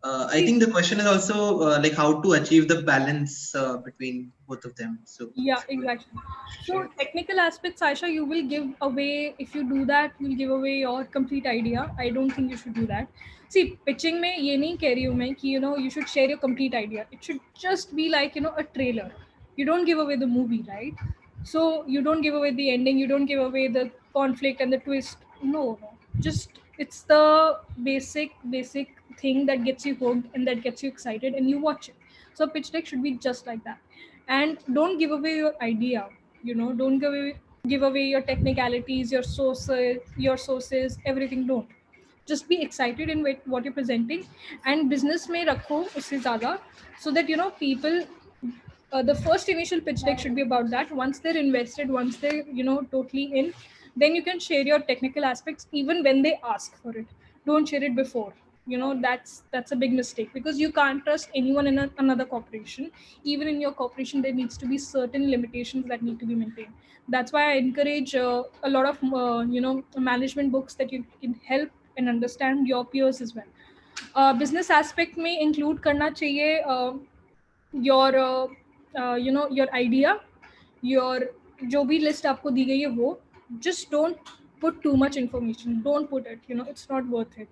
I think the question is also like how to achieve the balance between both of them. So Yeah, exactly. So technical aspects, Aisha, you will give away, if you do that, you'll give away your complete idea. I don't think you should do that. See, pitching में ये नहीं कह रही हूँ मैं कि you should share your complete idea. It should just be like a trailer. You don't give away the movie, right? So you don't give away the ending. You don't give away the conflict and the twist. No. Just it's the basic thing that gets you hooked and that gets you excited, and you watch it. So pitch deck should be just like that. And don't give away your idea. Don't give away your technicalities, your sources, everything. Don't. Just be excited in what you're presenting, and business में रखो उससे ज़्यादा, so that people, the first initial pitch deck should be about that. Once they're invested, once they're totally in, then you can share your technical aspects even when they ask for it. Don't share it before. That's a big mistake, because you can't trust anyone in another corporation. Even in your corporation, there needs to be certain limitations that need to be maintained. That's why I encourage a lot of management books that you can help and understand your peers as well. Business aspect may include करना चाहिए your idea, your जो भी list आपको दी गई है वो. Just don't put too much information. Don't put it. It's not worth it.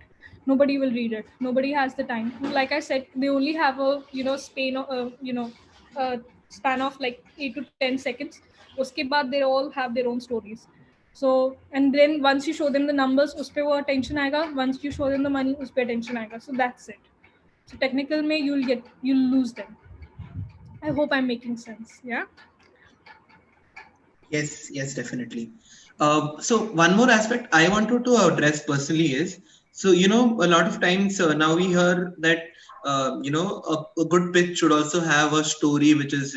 Nobody will read it. Nobody has the time. Like I said, they only have a span of like 8 to 10 seconds. उसके बाद they all have their own stories. So, and then once you show them the numbers, उस पे वो attention आएगा. Once you show them the money, उस पे attention आएगा. So that's it. So technical में you'll lose them. I hope I'm making sense. Yeah. yes, definitely. So one more aspect I wanted to address personally is, so a lot of times now we hear that a good pitch should also have a story which is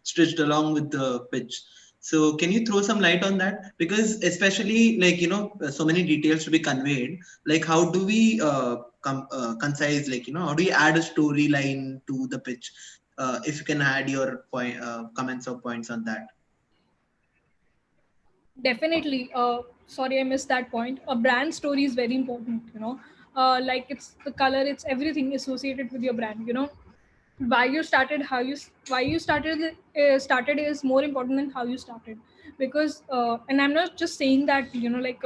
stitched along with the pitch. So can you throw some light on that? Because especially like, so many details to be conveyed, like how do we concise, like, how do you add a storyline to the pitch? If you can add your comments or points on that. Definitely. Sorry, I missed that point. A brand story is very important. Like it's the color, it's everything associated with your brand. Why you started, why you started is more important than how you started. Because and I'm not just saying that, like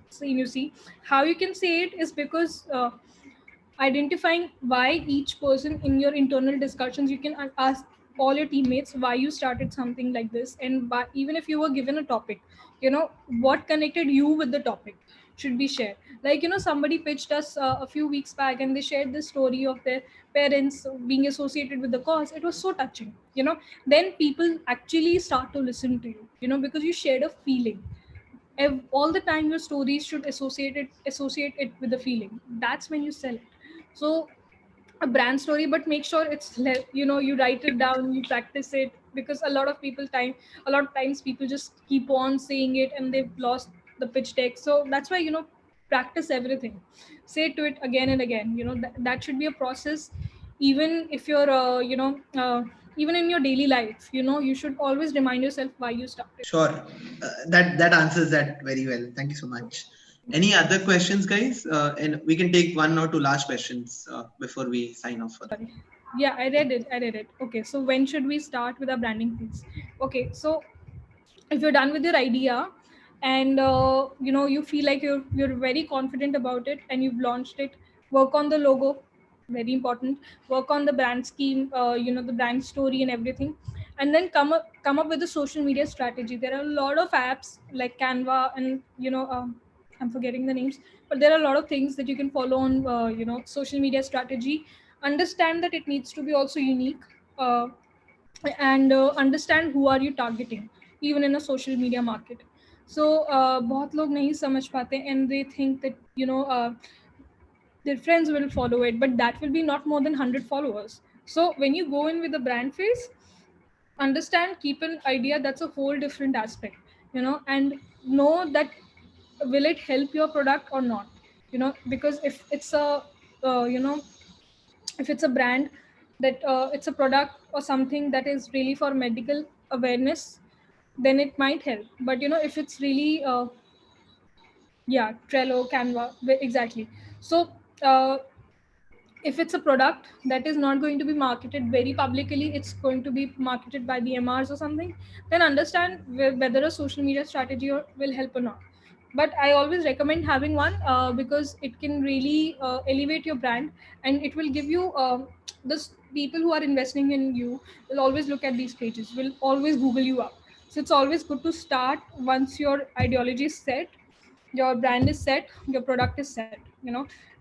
scene you see. How you can say it is because identifying why each person in your internal discussions, you can ask all your teammates why you started something like this, and even if you were given a topic, what connected you with the topic should be shared. Like, somebody pitched us a few weeks back, and they shared the story of their parents being associated with the cause. It was so touching. Then people actually start to listen to you, because you shared a feeling. All the time your stories should associate it with the feeling. That's when you sell it. So a brand story, but make sure you write it down, you practice it, because a lot of times people just keep on saying it and they've lost the pitch deck. So that's why, practice everything, say to it again and again. That should be a process. Even if you're even in your daily life, you should always remind yourself why you started. Sure. That answers that very well. Thank you so much. Any other questions, guys? And we can take one or two last questions before we sign off for that. Yeah, I read it. Okay, so when should we start with our branding piece? Okay, so if you're done with your idea, and you feel like you're very confident about it, and you've launched it, work on the logo, very important. Work on the brand scheme, the brand story and everything. And then come up with a social media strategy. There are a lot of apps like Canva, and I'm forgetting the names, but there are a lot of things that you can follow on social media strategy. Understand that it needs to be also unique. And understand who are you targeting, even in a social media market. So बहुत लोग नहीं समझ पाते, and they think that their friends will follow it, but that will be not more than 100 followers. So when you go in with the brand face, understand, keep an idea, that's a whole different aspect. And know that will it help your product or not. Because if it's a if it's a brand that it's a product or something that is really for medical awareness, then it might help. But if it's really yeah, Trello, Canva, exactly. So if it's a product that is not going to be marketed very publicly, it's going to be marketed by the MRs or something, then understand whether a social media strategy will help or not. But I always recommend having one, because it can really elevate your brand, and it will give you this people who are investing in you will always look at these pages, will always Google you up. So it's always good to start once your ideology is set, your brand is set, your product is set,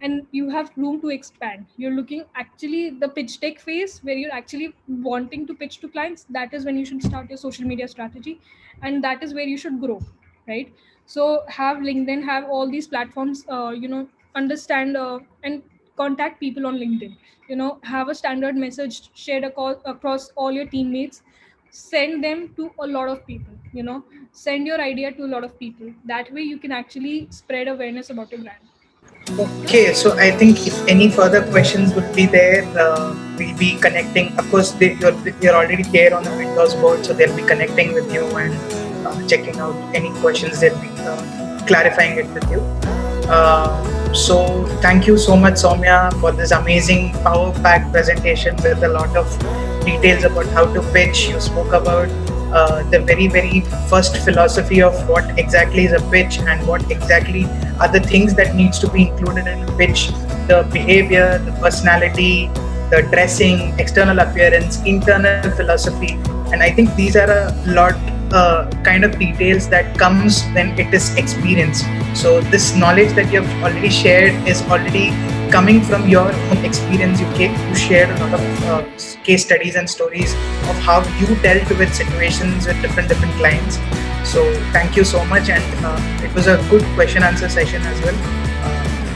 and you have room to expand. You're looking actually the pitch deck phase where you're actually wanting to pitch to clients. That is when you should start your social media strategy, and that is where you should grow, right? So have LinkedIn, have all these platforms, understand and contact people on LinkedIn. Have a standard message shared across all your teammates. Send them to a lot of people. Send your idea to a lot of people. That way you can actually spread awareness about your brand. Okay, so I think if any further questions would be there, we'll be connecting. Of course, you're already there on the mentors board, so they'll be connecting with you and checking out any questions. They'll be clarifying it with you. So thank you so much, Soumya, for this amazing power-packed presentation with a lot of details about how to pitch. You spoke about the very, very first philosophy of what exactly is a pitch and what exactly are the things that needs to be included in a pitch: the behavior, the personality, the dressing, external appearance, internal philosophy. And I think these are a lot kind of details that comes when it is experienced. So this knowledge that you have already shared is already coming from your own experience. You shared a lot of case studies and stories of how you dealt with situations with different clients. So thank you so much, and it was a good question answer session as well.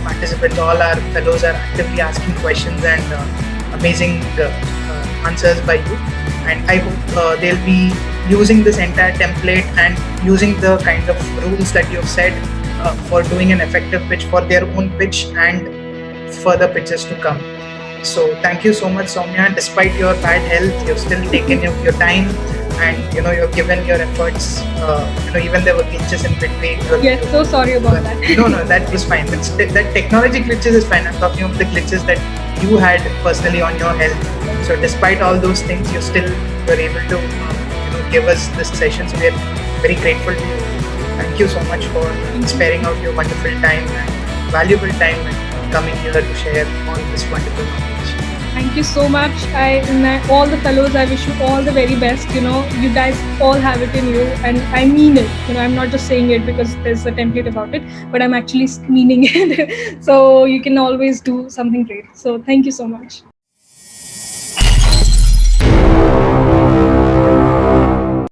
Participants, all our fellows are actively asking questions, and amazing answers by you, and I hope they'll be using this entire template and using the kind of rules that you've said for doing an effective pitch for their own pitch and further pitches to come. So thank you so much, Soumya. Despite your bad health, you've still taken your time, and you've given your efforts. Even there were glitches in between. Yes, so sorry about that. No, that was fine. That technology glitches is fine. I'm talking of the glitches that you had personally on your health. So despite all those things, you still were able to give us this session. So we are very grateful to you. Thank you so much for sparing out your wonderful time and valuable time and coming here to share all this wonderful knowledge. Thank you so much. All the fellows, I wish you all the very best. You guys all have it in you, and I mean it. I'm not just saying it because there's a template about it, but I'm actually meaning it. So you can always do something great. So thank you so much.